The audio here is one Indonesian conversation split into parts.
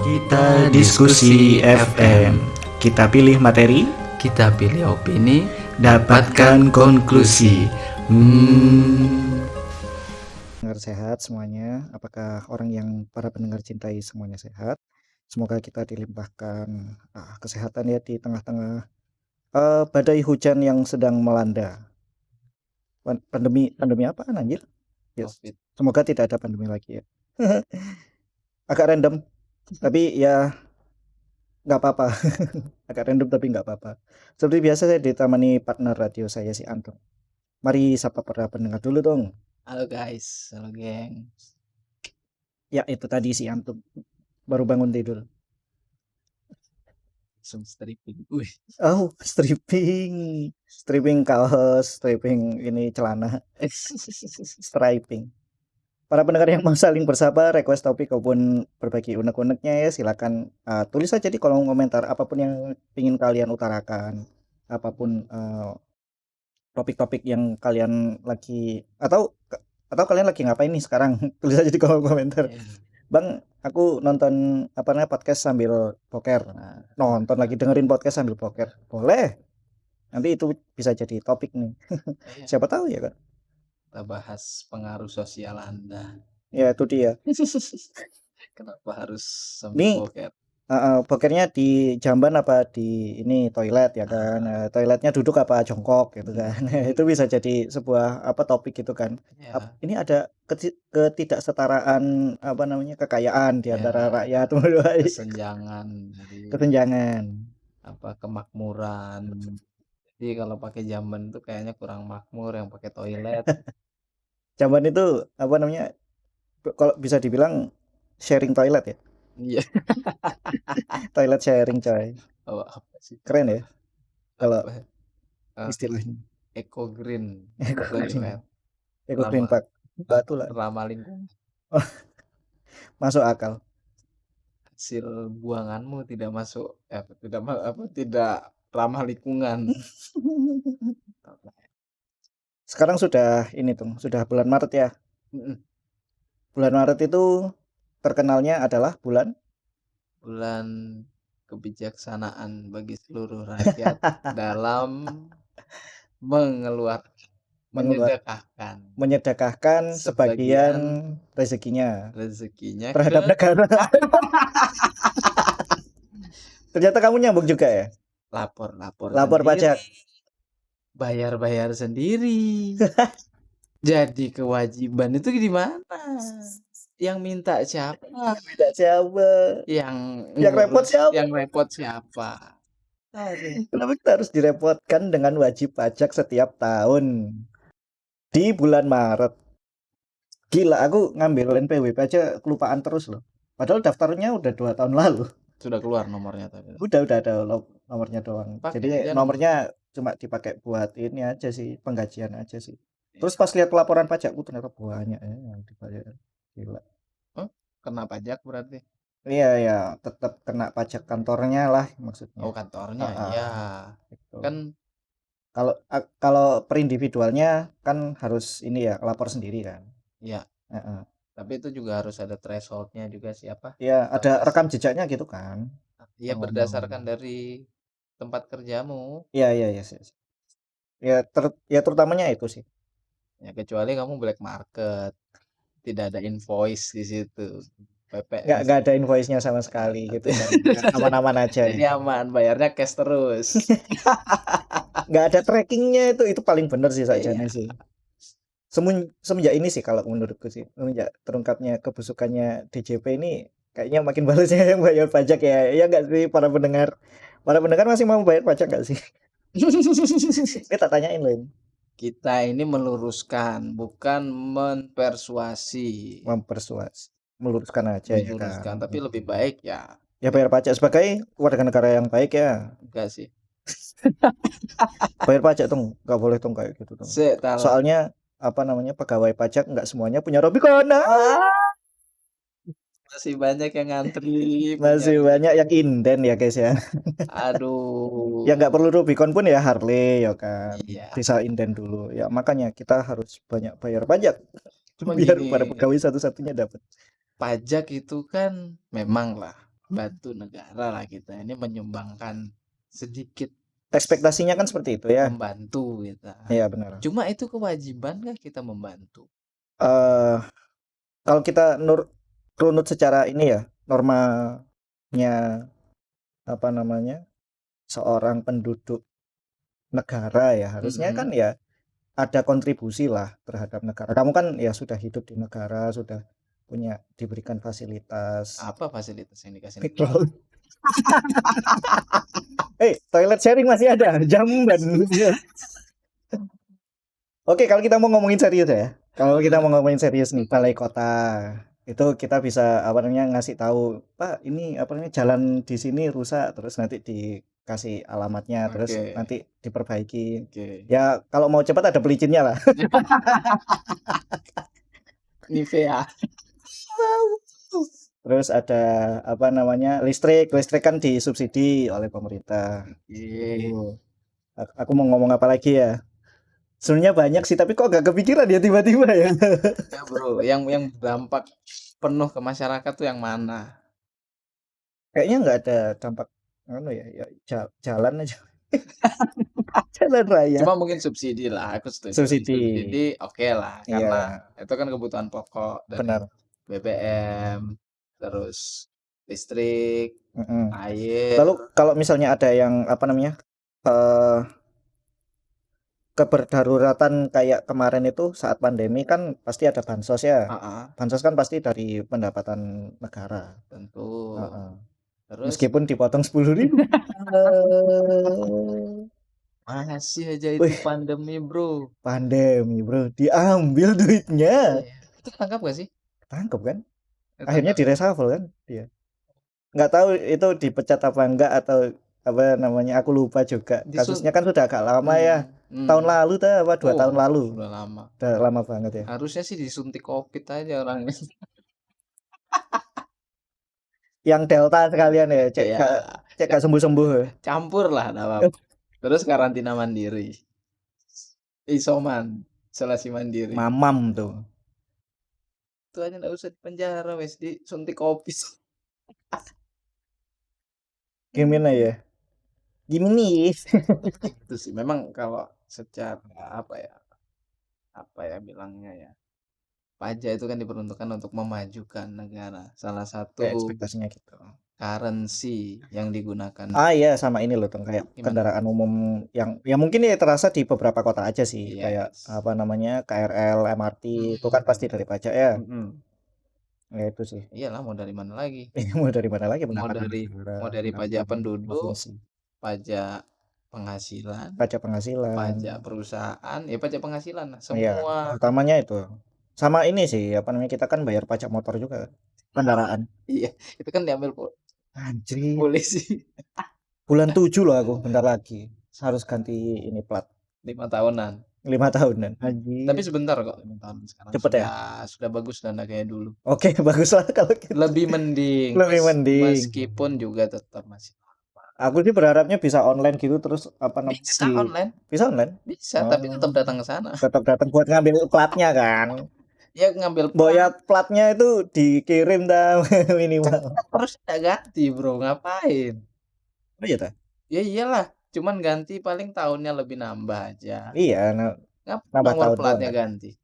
Kita diskusi FM. Kita pilih materi, Kita pilih opini, dapatkan konklusi. Pendengar sehat semuanya. Apakah orang yang para pendengar cintai semuanya sehat? Semoga kita dilimpahkan kesehatan ya di tengah-tengah badai hujan yang sedang melanda. Pandemi apaan anjir? Yes. COVID. Semoga tidak ada pandemi lagi ya. Agak random, tapi ya nggak apa-apa. Agak random tapi nggak apa-apa. Seperti biasa saya ditemani partner radio saya si Anton. Mari sapa para pendengar dulu dong. Halo guys, halo geng. Ya itu tadi si Anton baru bangun tidur. Langsung stripping. Oh, stripping kaos, stripping ini celana, striping. Para pendengar yang mau saling bersapa, request topik maupun berbagi unek-uneknya ya silakan tulis saja di kolom komentar apapun yang ingin kalian utarakan, apapun topik-topik yang kalian lagi atau kalian lagi ngapain nih sekarang, tulis aja di kolom komentar. Bang, aku nonton podcast sambil poker. Nonton lagi dengerin podcast sambil poker. Boleh. Nanti itu bisa jadi topik nih. Siapa tahu ya kan. Kita bahas pengaruh sosial Anda. Ya itu dia. Kenapa harus sambil poker? Pokernya di jamban apa di ini toilet ya kan. Toiletnya duduk apa jongkok gitu kan. Itu bisa jadi sebuah topik gitu kan. Ya. Ini ada ketidaksetaraan kekayaan di antara rakyat. Kesenjangan. Kemakmuran. Jadi kalau pakai jamban itu kayaknya kurang makmur yang pakai toilet. Jamban itu kalau bisa dibilang sharing toilet ya. Iya. Toilet sharing coy. Oh, apa sih? Keren ya. Kalau istilahnya. Eco Green. Eco Green Park. Batu lah. Ramah lingkungan. Masuk akal. Hasil buanganmu tidak masuk tidak ramah lingkungan. Sekarang sudah sudah bulan Maret ya. Bulan Maret itu terkenalnya adalah bulan kebijaksanaan bagi seluruh rakyat dalam menyedekahkan sebagian rezekinya terhadap negara. Ternyata kamu nyambung juga ya. Lapor pajak. Bayar sendiri. Jadi kewajiban itu di mana? Yang minta siapa? Yang repot siapa? Kenapa kita harus direpotkan dengan wajib pajak setiap tahun di bulan Maret? Gila, aku ngambil NPWP aja kelupaan terus loh. Padahal daftarnya udah 2 tahun lalu. Sudah keluar nomornya tapi. Udah ada nomornya doang. Jadi nomornya cuma dipakai buat ini aja sih, penggajian aja sih. Terus pas lihat laporan pajakku ternyata banyak yang dibayar. Gila. Kena pajak berarti? Iya, tetap kena pajak kantornya lah maksudnya. Oh, kantornya ya. Gitu. Kan kalau per individualnya kan harus ini ya, lapor sendiri kan. Iya. Tapi itu juga harus ada thresholdnya juga siapa? Iya, ada rekam jejaknya gitu kan. Iya, berdasarkan dari tempat kerjamu. Iya. Ya terutamanya itu sih. Ya kecuali kamu black market, tidak ada invoice di situ. PPS. Nggak ada invoice-nya sama sekali gitu kan. Aman-aman aja. Jadi aman, bayarnya cash terus. Nggak ada trackingnya itu paling bener sih sajane sih. Semenjak ini sih kalau menurutku sih, semenjak terungkapnya kebusukannya DJP ini kayaknya makin balasnya yang bayar pajak ya. Ya nggak sih para pendengar? Para pendengar masih mau bayar pajak nggak sih? Ini tak tanyain loh. Kita ini meluruskan, bukan mempersuasi. Meluruskan aja ya kan. Tapi lebih baik ya. Ya bayar pajak sebagai warga negara yang baik ya. Enggak sih. Bayar pajak tuh nggak boleh tuh kayak gitu tuh. Soalnya pegawai pajak nggak semuanya punya Rubicon. Masih banyak yang ngantri. Masih banyak yang inden ya guys ya. Aduh. Ya nggak perlu Rubicon pun ya Harley ya kan. Iya. Bisa inden dulu. Ya makanya kita harus banyak bayar pajak. Cuma Biar gini, para pegawai satu-satunya dapat. pajak itu kan memang lah bantu negara lah, kita ini menyumbangkan sedikit, Ekspektasinya kan seperti itu ya. membantu kita. Iya benar. Cuma itu kewajiban kah kita membantu? Eh kalau kita runut secara ini ya, normanya apa namanya? Seorang penduduk negara ya, harusnya kan ya ada kontribusi lah terhadap negara. Kamu kan ya sudah hidup di negara, sudah diberikan fasilitas. Apa fasilitas yang dikasih negara? Mikro. Toilet sharing masih ada, jamban. Oke, kalau kita mau ngomongin serius ya. Kalau kita mau ngomongin serius nih, balai kota. Itu kita bisa apa namanya ngasih tahu, Pak, ini apa namanya jalan di sini rusak, terus nanti dikasih alamatnya, terus Oke. nanti diperbaiki. Oke. Ya, kalau mau cepat ada pelicinnya lah. Nivea. Terus ada apa namanya? Listrik kan disubsidi oleh pemerintah. Oke. Aku mau ngomong apa lagi ya? Sebenarnya banyak sih, tapi kok gak kepikiran ya tiba-tiba ya. Ya bro, yang berdampak penuh ke masyarakat tuh yang mana? Kayaknya nggak ada dampak anu ya, jalan aja. Jalan raya. Cuma mungkin subsidi lah, aku setuju. Subsidi. Subsidi oke lah, Iya, karena itu kan kebutuhan pokok dari benar. BBM, terus listrik, Mm-mm. air. Lalu kalau misalnya ada yang apa namanya? eh keberdaruratan kayak kemarin itu saat pandemi kan pasti ada bansos ya. Bansos kan pasti dari pendapatan negara. Tentu. Terus Meskipun dipotong 10.000. masih aja itu Wih, pandemi bro. pandemi bro, diambil duitnya. Itu tangkap gak sih? Tangkep kan? Akhirnya Tangkap. direshuffle kan dia. Nggak tahu itu dipecat apa enggak atau apa namanya, aku lupa juga. Kasusnya kan sudah agak lama ya. Tahun lalu apa 2 tahun lalu. Sudah lama. Udah lama banget ya. Harusnya sih disuntik COVID aja orangnya. Yang Delta sekalian ya, cek gak sembuh-sembuh. Campur lah, terus karantina mandiri, isoman, isolasi mandiri. Mamam tuh. Itu aja nggak usah di penjara, wes disuntik COVID. Gimana ya? Gimana? Itu sih memang kalau secara apa ya bilangnya ya, pajak itu kan diperuntukkan untuk memajukan negara. Salah satu Ekspektasinya gitu. currency yang digunakan. Iya, sama ini loh Tong, kayak kendaraan umum yang ya mungkin ya terasa di beberapa kota aja sih. Kayak apa namanya KRL, MRT itu kan pasti dari pajak ya. Ya itu sih. Iyalah, mau dari mana lagi? Mau dari mana lagi? Mau dari pajak penduduk, pajak penghasilan, pajak perusahaan, ya pajak penghasilan lah, semua. Iya, utamanya itu. Sama ini sih, apa namanya, kita kan bayar pajak motor juga, kendaraan. Iya, itu kan diambil Anjir. polisi. Bulan 7 loh aku, bentar lagi. Harus ganti ini plat. 5 tahunan. 5 tahunan. Anjir. Tapi sebentar kok, 5 tahun sekarang. Cepet ya? Sudah bagus dan kayak dulu. Oke, bagus lah kalau gitu. Lebih mending. Meskipun juga tetap masih. Aku sih berharapnya bisa online gitu, terus apa namanya? Bisa online. Bisa online? Bisa, tapi tetap datang ke sana. Tetap datang buat ngambil platnya kan. Ya ngambil Boya platnya itu dikirim dah minimal. Terus ganti bro, ngapain? Oh iya ta? Ya iyalah, cuman ganti paling tahunnya lebih nambah aja. Iya, nambah nomor platnya ganti.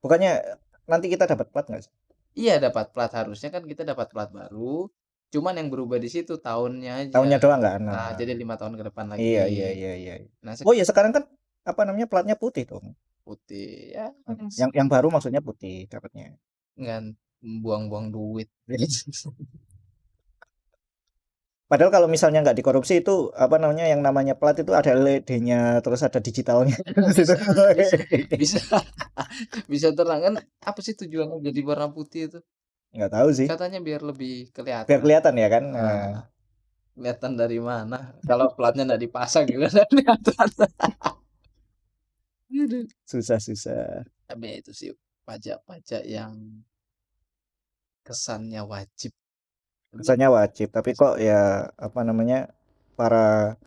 Bukannya nanti kita dapat plat nggak sih? Iya, dapat plat, harusnya kan kita dapat plat baru. Cuman yang berubah di situ tahunnya aja. Tahunnya doang nggak? Nah, jadi 5 tahun ke depan lagi. Iya. Nah, oh iya, sekarang kan apa namanya, platnya putih dong. Putih ya. Yang baru maksudnya putih dapatnya. Nggak buang-buang duit. Padahal kalau misalnya nggak dikorupsi itu apa namanya, yang namanya plat itu ada LED-nya, terus ada digitalnya. bisa terang kan, apa sih tujuannya jadi warna putih itu? Nggak tahu sih. Katanya biar lebih kelihatan. Biar kelihatan ya kan. Kelihatan dari mana? Kalau platnya nggak dipasang juga nggak kelihatan. Susah. Tapi itu sih pajak-pajak yang kesannya wajib. Tapi kok ya apa namanya, para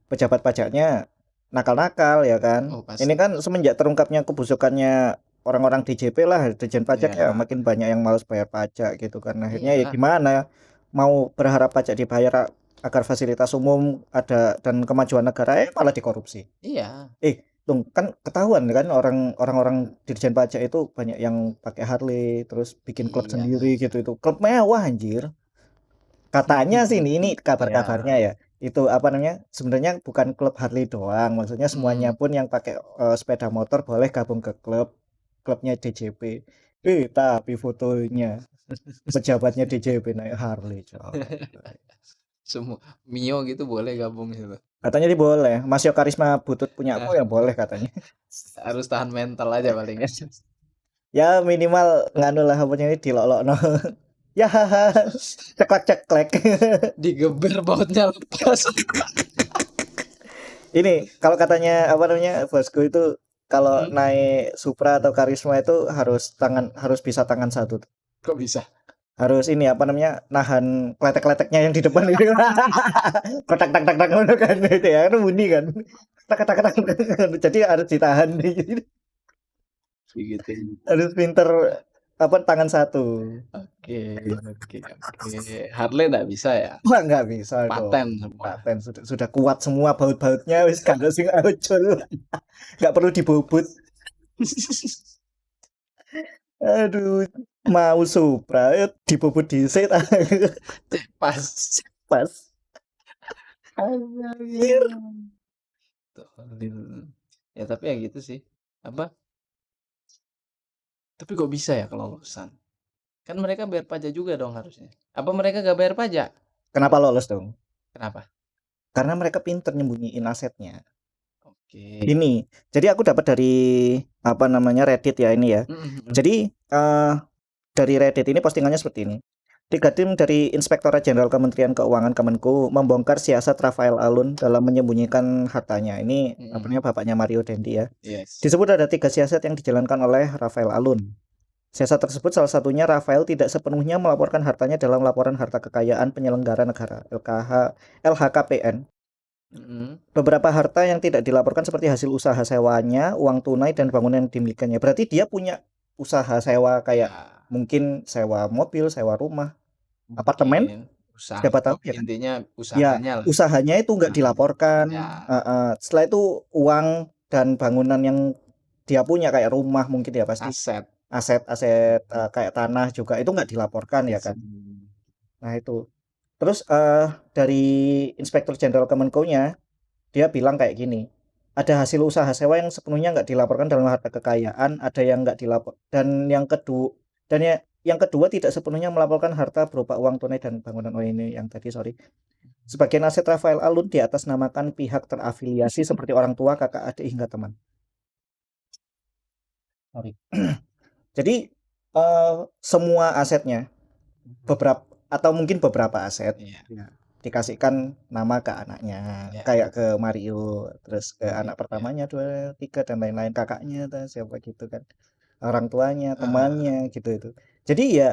pejabat pajaknya nakal-nakal ya kan. Ini kan semenjak terungkapnya kebusukannya orang-orang DJP lah, Dirjen Pajak ya Iya. makin banyak yang males bayar pajak gitu kan. Akhirnya ya Iya. gimana, mau berharap pajak dibayar agar fasilitas umum ada dan kemajuan negara malah dikorupsi. Iya. Dong kan ketahuan kan orang-orang Dirjen Pajak itu banyak yang pakai Harley, terus bikin klub Iya. sendiri gitu, itu klub mewah anjir. Katanya sih ini Iya. kabar-kabarnya ya, itu apa namanya, sebenarnya bukan klub Harley doang, maksudnya semuanya Mhm. pun yang pakai, sepeda motor boleh gabung ke klubnya DJP. Tapi fotonya pejabatnya DJP naik Harley coy. Semua Mio gitu boleh gabung gitu. Katanya sih boleh, Mas Yo Karisma Butut punya Nah, aku ya boleh katanya. harus tahan mental aja paling ya. Ya minimal nganu lah apa namanya dilolokno. Ya ceklek-ceklek. Digeber bautnya lepas. Ini kalau katanya apa namanya bosku itu kalau Mhm. naik Supra atau Karisma itu harus bisa tangan satu. Kok bisa? Harus ini apa namanya nahan kletek-kleteknya yang di depan itu. Kotak tak tak tak ngono kan itu ya, kan bunyi kan. Tak tak tak tak. Jadi harus ditahan. Digituin. Harus pinter apa tangan satu. Oke, oke, oke. Harley nggak bisa ya? Wah nggak bisa Paten dong. semua. Paten sudah kuat semua baut-bautnya wis gak ada sing aucul. Nggak perlu dibobot. Aduh, mau Supra ya dibobot dhisik ta. Pas. Pas. Anjir. Anjir. Tolol. Ya tapi ya gitu sih. Apa? Tapi kok bisa ya kelolosan? Kan mereka bayar pajak juga dong harusnya. Apa mereka gak bayar pajak? Kenapa lolos dong? Kenapa? Karena mereka pinter nyembunyiin asetnya. Oke. Ini, jadi aku dapat dari apa namanya Reddit ya ini ya. Mhm, mhm. Jadi dari Reddit ini postingannya seperti ini. 3 tim dari Inspektorat Jenderal Kementerian Keuangan Kemenku membongkar siasat Rafael Alun dalam menyembunyikan hartanya. Ini apa Mhm. namanya bapaknya Mario Dendi ya. Yes. Disebut ada 3 siasat yang dijalankan oleh Rafael Alun. Siasat tersebut salah satunya Rafael tidak sepenuhnya melaporkan hartanya dalam laporan harta kekayaan penyelenggara negara LHKPN. Mhm. Beberapa harta yang tidak dilaporkan seperti hasil usaha sewanya, uang tunai dan bangunan yang dimilikinya. Berarti dia punya usaha sewa kayak Ya, mungkin sewa mobil, sewa rumah, apartemen, mungkin usaha siapa tahu ya kan. intinya Ya, usahanya lah. usahanya itu nggak dilaporkan. Ya, Setelah itu uang dan bangunan yang dia punya kayak rumah mungkin ya pasti aset. aset-aset kayak tanah juga itu nggak dilaporkan ya kan. Hmm. Nah itu. Terus dari Inspektur Jenderal Kemenko-nya dia bilang kayak gini, ada hasil usaha sewa yang sepenuhnya nggak dilaporkan dalam harta kekayaan, ada yang nggak dilapor dan yang kedua tidak sepenuhnya melaporkan harta berupa uang tunai dan bangunan. Oh ini yang tadi sorry. Sebagian aset Rafael Alun di atas namakan pihak terafiliasi seperti orang tua, kakak, adik hingga teman. Sorry. Jadi semua asetnya beberapa atau mungkin beberapa aset Iya, ya, dikasihkan nama ke anaknya iya, kayak ke Mario terus ke iya, anak iya. pertamanya 2 3 dan lain-lain kakaknya atau siapa gitu kan orang tuanya Ah, temannya gitu itu jadi ya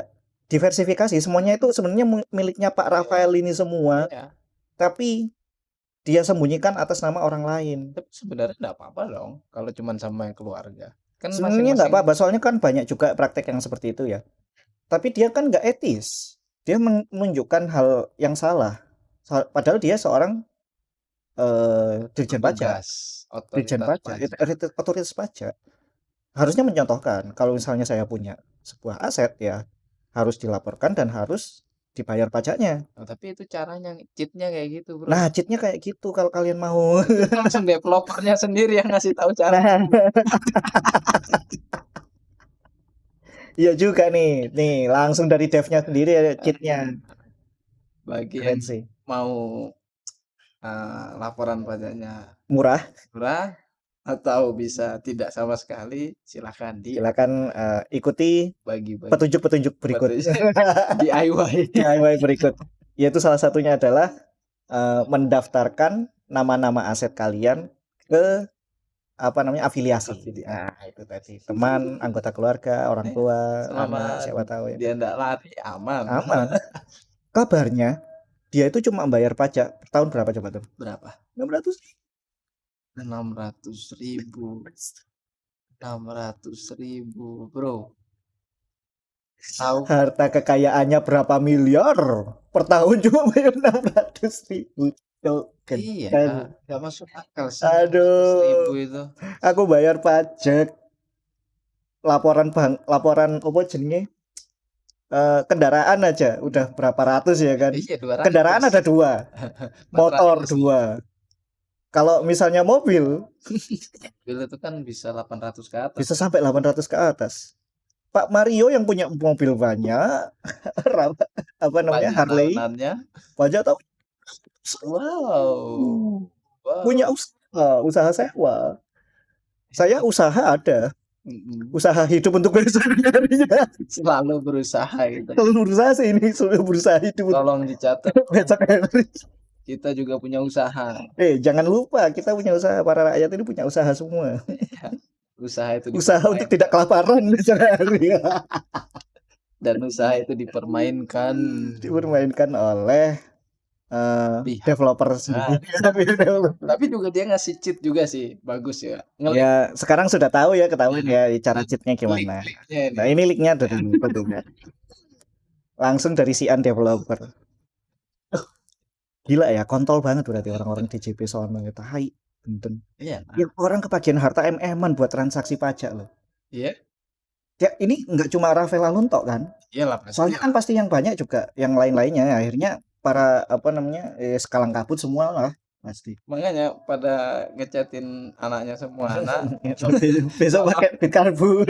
diversifikasi semuanya itu sebenarnya miliknya Pak iya, Rafael ini semua iya. tapi dia sembunyikan atas nama orang lain. Tapi sebenarnya enggak apa-apa dong kalau cuman sama yang keluarga. Kan Sebenarnya nggak masing-masing. apa-apa soalnya kan banyak juga praktek yang seperti itu ya tapi dia kan nggak etis dia menunjukkan hal yang salah padahal dia seorang dirjen pajak Petugas otoritas itu pajak. otoritas pajak harusnya mencontohkan kalau misalnya saya punya sebuah aset ya harus dilaporkan dan harus dibayar pajaknya. Oh, tapi itu caranya, cheat-nya kayak gitu, Bro. Nah, cheatnya kayak gitu kalau kalian mau. Itu langsung developernya sendiri yang ngasih tahu cara. Nah, iya juga nih. Nih, langsung dari devnya sendiri ya cheatnya. Bagi yang Keren sih. mau laporan pajaknya Murah. murah atau bisa tidak sama sekali, silakan Silakan ikuti bagi-bagi petunjuk-petunjuk berikut. DIY. DIY berikut. Yaitu salah satunya adalah mendaftarkan nama-nama aset kalian ke apa namanya afiliasi. Afiliasi. Nah, itu tadi teman, anggota keluarga, orang Eh, tua, selama anak, siapa tahu ya dia kan. ndak lari aman. Aman. Kabarnya dia itu cuma bayar pajak per tahun berapa coba tuh? Berapa? 600. 600.000. 600.000 Bro. Tahu Harta kekayaannya berapa miliar, per tahun cuma bayar 600.000. Cuk, iya, genteng. nggak masuk akal sih 600.000 Aduh, itu. aku bayar pajak, laporan apa jenenge? Kendaraan aja udah berapa ratus ya kan. Iya Kendaraan 200. ada 2, motor Material sih. 2. Kalau misalnya mobil Mobil itu kan bisa 800 ke atas bisa kan. sampai 800 ke atas. Pak Mario yang punya mobil banyak, apa namanya, Pajak Harley, tahunannya. pajak tahu Wow. punya Wow. usaha sewa. Saya usaha ada, Mm-mm. usaha hidup untuk besok harinya. Selalu berusaha gitu. Kalau berusaha sih ini sudah berusaha hidup untuk Tolong dicatat, besok hari. kita juga punya usaha. Jangan lupa kita punya usaha, para rakyat ini punya usaha semua. Ya, usaha itu Usaha untuk tidak dipermainkan kelaparan besok hari. dan usaha itu dipermainkan Dipermainkan oleh pihak. developer Nah, sendiri. Developer. tapi juga dia ngasih cheat juga sih, bagus ya. Ngelik Ya, sekarang sudah tahu ya, ketahuan ya cara cheatnya gimana. klik-kliknya ini. Nah, ini linknya ada tentunya. Langsung dari Sian developer. Gila ya, kontol banget berarti orang-orang DJP sono itu. Hai, benten. Iya, Ya, orang kebagian harta MM-an buat transaksi pajak loh. iya, Ya, ini nggak cuma Rafael Alun tok kan? iyalah pasti. Soalnya kan pasti yang banyak juga yang lain-lainnya. Akhirnya para apa namanya sekalang kabut semua lah pasti. Makanya pada ngechatin anaknya semua, anak Besok pakai bit karbu.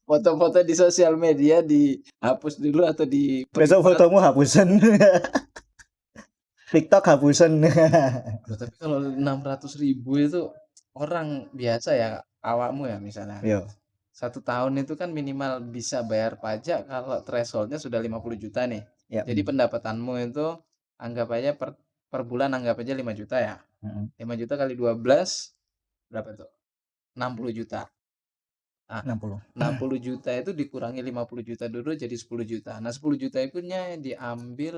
foto-foto di sosial media dihapus dulu atau di Besok private. fotomu hapusan. TikTok hapusan. Loh, tapi kalau 600.000 itu orang biasa ya, awakmu ya misalnya. Yo. 1 tahun itu kan minimal bisa bayar pajak kalau thresholdnya sudah 50 juta nih. Ya. Jadi pendapatanmu itu anggap aja per bulan anggap aja 5 juta ya. 5 juta kali 12 berapa tuh? 60 juta. Nah, 60. 60 juta itu dikurangi 50 juta dulu jadi 10 juta. Nah, 10 juta ikunya diambil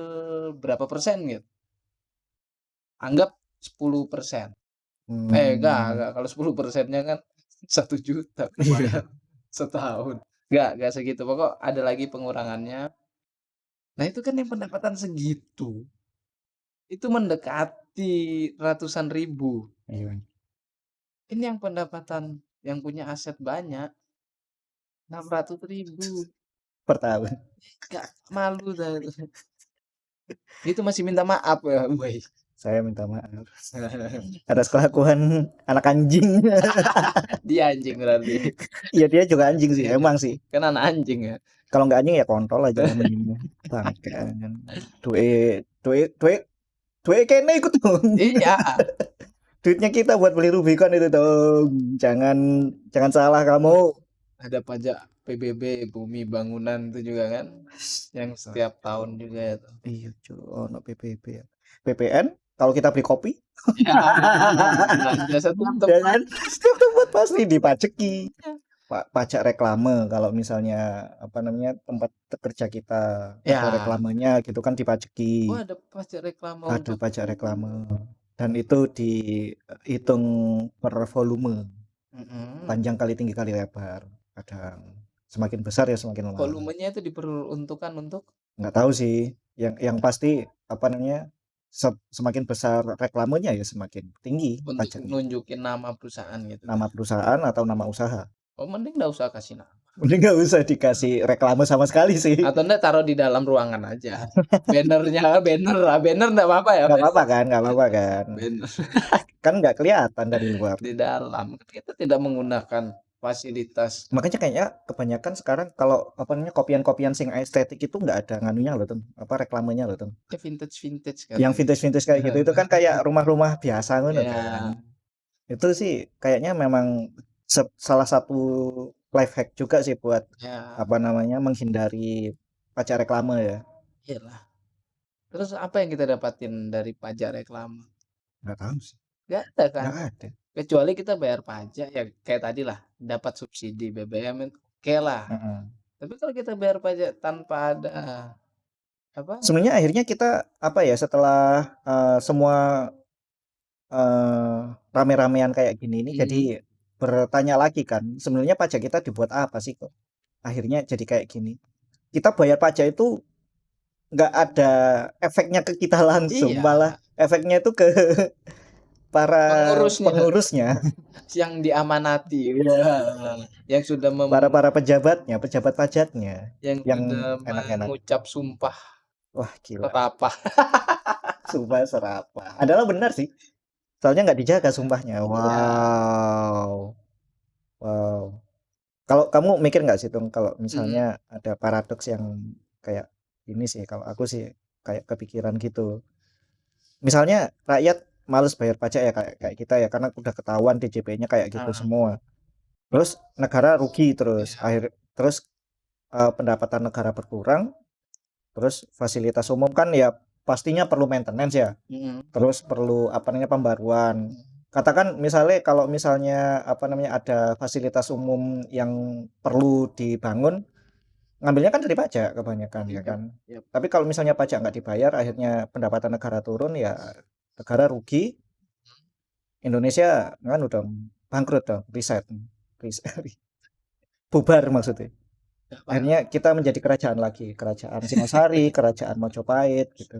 berapa persen gitu? Anggap 10%. Enggak. Kalau 10%-nya kan 1 juta Iya. setahun. Enggak segitu. Pokok ada lagi pengurangannya. Nah, itu kan yang pendapatan segitu. Itu mendekati ratusan ribu. Iya. Ini yang pendapatan yang punya aset banyak 600.000 Per tahun. Gak malu dah itu. Itu masih minta maaf ya, boy. Saya minta maaf atas kelakuan anak anjing. Dia anjing berarti. Iya, dia juga anjing sih, emang sih. Kan anak anjing ya. Kalau nggak anjing ya kontol aja namanya. Bangke. Duit kene ikut dong. Iya. Duitnya kita buat beli Rubicon itu dong. Jangan salah kamu. Ada pajak PBB bumi bangunan itu juga kan yang setiap tahun juga itu. Iya, ono PBB ya. PPN kalau kita beli kopi. Ya, belanja setiap Ya tempat. kan? Setiap tempat pasti dipajeki. Pajak reklame kalau misalnya apa namanya tempat kerja kita ada Ya. reklamenya gitu kan dipajeki. Oh, ada pajak reklame Ada untuk pajak reklame. Dan itu dihitung per volume. Panjang kali tinggi kali lebar. Kadang semakin besar ya semakin lama. volumenya itu diperuntukkan untuk Nggak tahu sih. Yang pasti apa namanya semakin besar reklamenya ya semakin tinggi untuk pajaknya. nunjukin nama perusahaan gitu. Nama perusahaan atau nama usaha. Oh, mending nggak usah kasih nama. Mending nggak usah dikasih reklame sama sekali sih. Atau enggak taruh di dalam ruangan aja. Bannernya banner nggak apa-apa ya. Nggak apa-apa kan. Banner Kan nggak kelihatan dari luar. di dalam. Kita tidak menggunakan fasilitas. Makanya kayaknya kebanyakan sekarang kalau apa namanya kopian-kopian sing estetik itu nggak ada nganunya loh tuh, apa reklamenya loh tuh. Vintage kan. Yang vintage kayak gitu itu kan kayak rumah-rumah biasa ngono Ya. kan. Itu sih kayaknya memang salah satu life hack juga sih buat apa namanya menghindari pajak reklame ya. Iyalah. Terus apa yang kita dapatin dari pajak reklame? Nggak tahu sih. Nggak ada kan? Nggak ada. Kecuali kita bayar pajak ya kayak tadi lah, dapat subsidi BBM itu oke lah. Tapi kalau kita bayar pajak tanpa ada apa? Sebenarnya akhirnya kita apa ya setelah semua rame-ramean kayak gini ini jadi bertanya lagi kan, sebenarnya pajak kita dibuat apa sih kok akhirnya jadi kayak gini. Kita bayar pajak itu nggak ada efeknya ke kita langsung, Iya, malah efeknya itu ke para pengurusnya pengurusnya, yang diamanati, wah, yang sudah para pejabatnya, pejabat pajaknya yang yang sudah enak-enak. mengucap sumpah Wah gila, serapah. sumpah serapah. Adalah benar sih, soalnya nggak dijaga sumpahnya. Iya, Wow, wow. Kalau kamu mikir nggak sih Tung, kalau mhm, misalnya ada paradoks yang kayak ini sih, kalau aku sih kayak kepikiran gitu. Misalnya rakyat males bayar pajak ya kayak kayak kita ya karena udah ketahuan DJP-nya kayak gitu heeh, semua. Terus negara rugi terus, iya, terus pendapatan negara berkurang, terus fasilitas umum kan ya pastinya perlu maintenance ya. mhm, Terus perlu apa namanya pembaruan. mhm, Katakan misalnya kalau misalnya apa namanya ada fasilitas umum yang perlu dibangun, ngambilnya kan dari pajak kebanyakan ya iya, kan. iya, Tapi kalau misalnya pajak nggak dibayar, akhirnya pendapatan negara turun ya negara rugi, Indonesia kan udah bangkrut dong, reset, reset, bubar maksudnya. udah Akhirnya bangkrut, kita menjadi kerajaan lagi, kerajaan Singosari, kerajaan Majapahit gitu.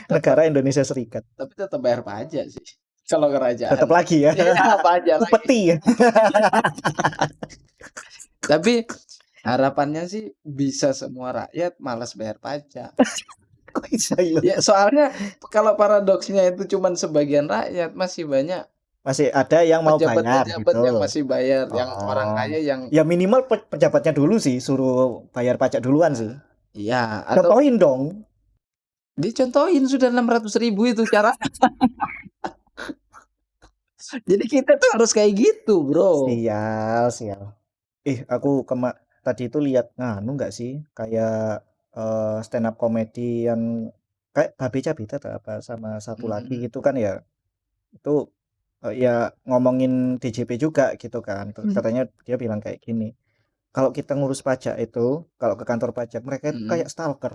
tetap Negara Indonesia Serikat. tapi tetap bayar pajak sih, kalau kerajaan. Tetap lagi ya. Iya, pajak lagi. Upeti ya. Tapi harapannya sih bisa semua rakyat malas bayar pajak. Kok bisa ya? Ya soalnya kalau paradoksnya itu cuman sebagian rakyat, masih banyak Masih ada yang mau bayar pejabat-pejabat yang gitu. masih bayar, yang orang Oh. kaya yang Ya minimal pejabatnya dulu sih suruh bayar pajak duluan sih. iya, atau Contohin dong. dicontohin sudah 600.000 itu cara. Jadi kita tuh harus kayak gitu, Bro. Sial, sial. Aku tadi itu lihat nganu nggak sih? Kayak stand up comedy yang kayak Babe Cabita atau apa sama satu lagi Mhm, gitu kan ya. Itu ya ngomongin DJP juga gitu kan. Terus mhm. katanya dia bilang kayak gini. Kalau kita ngurus pajak itu, kalau ke kantor pajak mereka itu Mhm, kayak stalker.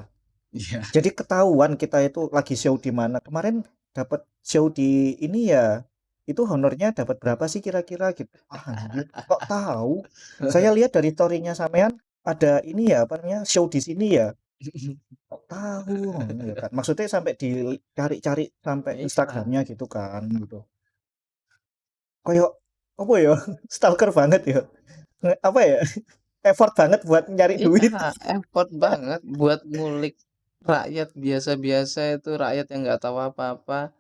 iya. Jadi ketahuan kita itu lagi show di mana. Kemarin dapat show di ini ya. Itu honornya dapat berapa sih kira-kira gitu. Ah, anjir, kok tahu? Saya lihat dari story-nya sampean ada ini ya, apa namanya? Show di sini ya. Kok tahu? Ngono ya kan. Maksudnya sampai dicari-cari sampai Iya, Instagramnya gitu kan gitu. Kayak apa ya? Stalker banget ya. Apa ya? Effort banget buat nyari iya, duit. effort banget buat ngulik rakyat biasa-biasa itu, rakyat yang nggak tahu apa-apa,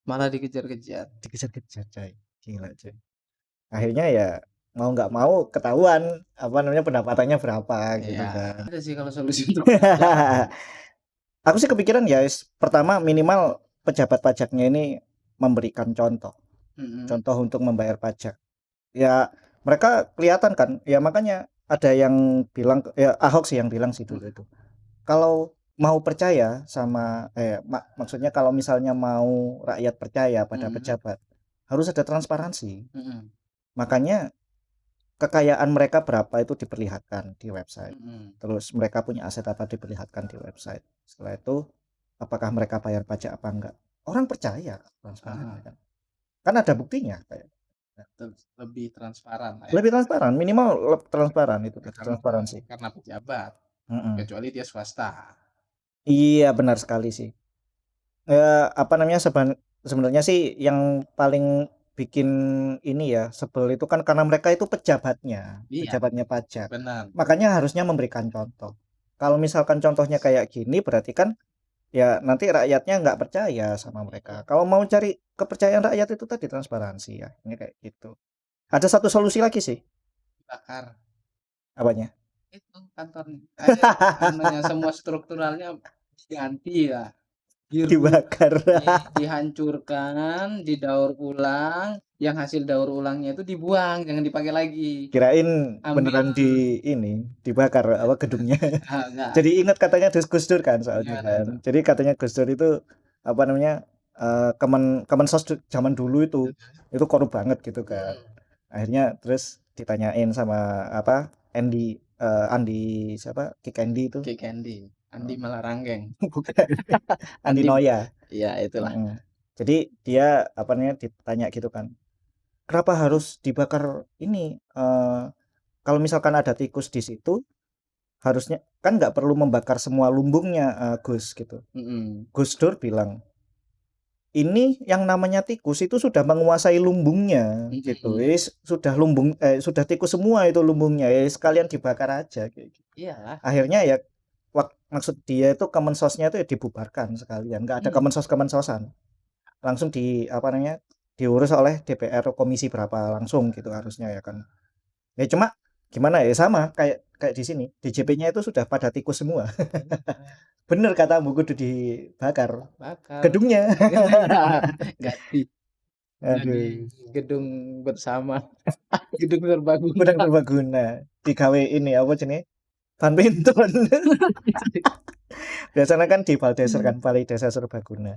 malah dikejar-kejar. Dikejar-kejar coy. Gila coy. Akhirnya ya mau nggak mau ketahuan apa namanya pendapatannya berapa gitu Iya, kan. ada sih kalau solusi untuk pajak. Aku sih kepikiran ya pertama minimal pejabat pajaknya ini memberikan contoh, Mhm, contoh untuk membayar pajak. Ya mereka kelihatan kan, ya makanya ada yang bilang ya Ahok sih yang bilang sih dulu mhm, itu. Kalau mau percaya sama maksudnya kalau misalnya mau rakyat percaya pada mhm, pejabat harus ada transparansi. mhm, Makanya kekayaan mereka berapa itu diperlihatkan di website. mhm. Terus mereka punya aset apa diperlihatkan di website. Setelah itu apakah mereka bayar pajak apa enggak? Orang percaya transparan Heeh, ya kan. Kan ada buktinya kayak. lebih transparan lah ya, Lebih transparan, minimal transparan itu tadi, karena transparansi. karena pejabat, Mm-mm. kecuali dia swasta. Iya benar sekali sih. Apa namanya sebenarnya sih yang paling bikin ini ya sebel itu kan karena mereka itu pejabatnya, Iya, pejabatnya pajak. benar. Makanya harusnya memberikan contoh. Kalau misalkan contohnya kayak gini berarti kan ya nanti rakyatnya nggak percaya sama Mhm, mereka. Kalau mau cari kepercayaan rakyat itu tadi transparansi ya. Ini kayak gitu. Ada satu solusi lagi sih. dibakar. Apanya? Itu kantornya, anunya semua strukturalnya diganti lah, Dibakar. dihancurkan, didaur ulang, yang hasil daur ulangnya itu dibuang, jangan dipakai lagi. Kirain Ambil beneran dibakar apa gedungnya. enggak, Jadi ingat katanya Gus Dur kan soalnya gimana kan. tuh? Jadi katanya Gus Dur itu apa namanya Kemensos zaman dulu itu korup banget gitu kan. Mhm, Akhirnya terus ditanyain sama apa Andi siapa Kick Andy itu. Kick Andy, Andi Malarangkeng, Bukan. Andi Andi Noya. iya itulah. Mm-mm. Jadi dia apa namanya ditanya gitu kan. kenapa harus dibakar ini, kalau misalkan ada tikus di situ, harusnya kan nggak perlu membakar semua lumbungnya, Gus, gitu. Gus Dur bilang, "Ini yang namanya tikus itu sudah menguasai lumbungnya," gitu. Sudah tikus semua itu lumbungnya, ya sekalian dibakar aja," kayak gitu. Iyalah. Akhirnya ya maksud dia itu Kemensosnya itu ya dibubarkan sekalian, nggak ada Kemensos-kemensosan. Langsung diurus oleh DPR komisi berapa langsung gitu harusnya ya kan. Ya cuma gimana ya, sama kayak kayak di sini, DJP-nya itu sudah pada tikus semua. Bener katamu, kudu dibakar Bakar. gedungnya. Ganti Aduh, gedung bersama, gedung serbaguna. gudang serbaguna, digawe ini apa jenenge, badminton. Biasanya kan di Baldeser kan, Balai Desa Serbaguna.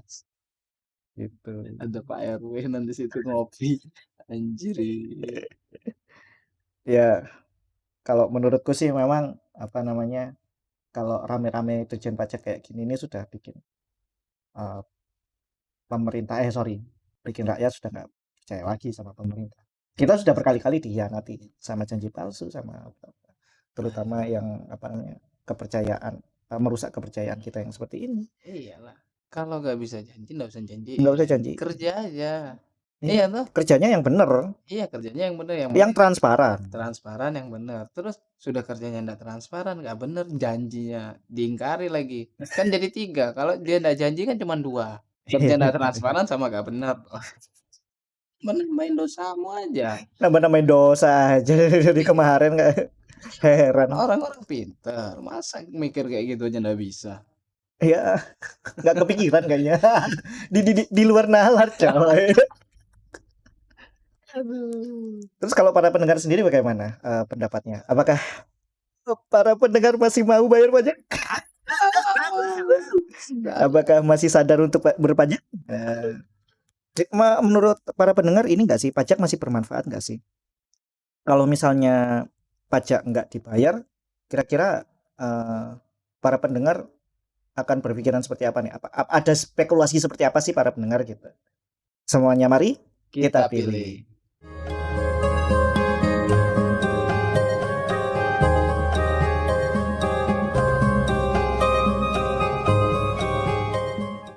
Gitu. Ada Pak RW nanti situ ngopi. Anjir. Ya, kalau menurutku sih memang apa namanya, kalau rame-rame Dirjen Pajak kayak gini ini sudah bikin uh, bikin rakyat sudah nggak percaya lagi sama pemerintah. Kita sudah berkali-kali dikhianati sama janji palsu, sama terutama yang apa namanya, kepercayaan, merusak kepercayaan kita yang seperti ini. Iyalah. Kalau nggak bisa janji, nggak usah janji. Nggak usah janji. Kerja aja. Iya, Iya tuh. kerjanya yang bener, Iya kerjanya yang bener, yang transparan. transparan yang bener. Terus sudah kerjanya nggak transparan, nggak bener, janjinya diingkari lagi. Kan jadi 3. Kalau dia nggak janji kan cuma 2. Kerja nggak transparan sama nggak bener. Menambahin dosamu aja. Nambah-nambahin dosa aja dari kemarin, nggak heran. Orang-orang pinter, masa mikir kayak gitu aja nggak bisa. Ya, nggak kepikiran kayaknya. Di luar nalar, coy. Aduh. Terus kalau para pendengar sendiri bagaimana pendapatnya? Apakah para pendengar masih mau bayar pajak? Apakah masih sadar untuk berpajak? Menurut para pendengar ini nggak sih, pajak masih bermanfaat nggak sih? Kalau misalnya pajak nggak dibayar, kira-kira para pendengar akan berpikiran seperti apa nih? Ada spekulasi seperti apa sih para pendengar gitu? Semuanya mari kita pilih.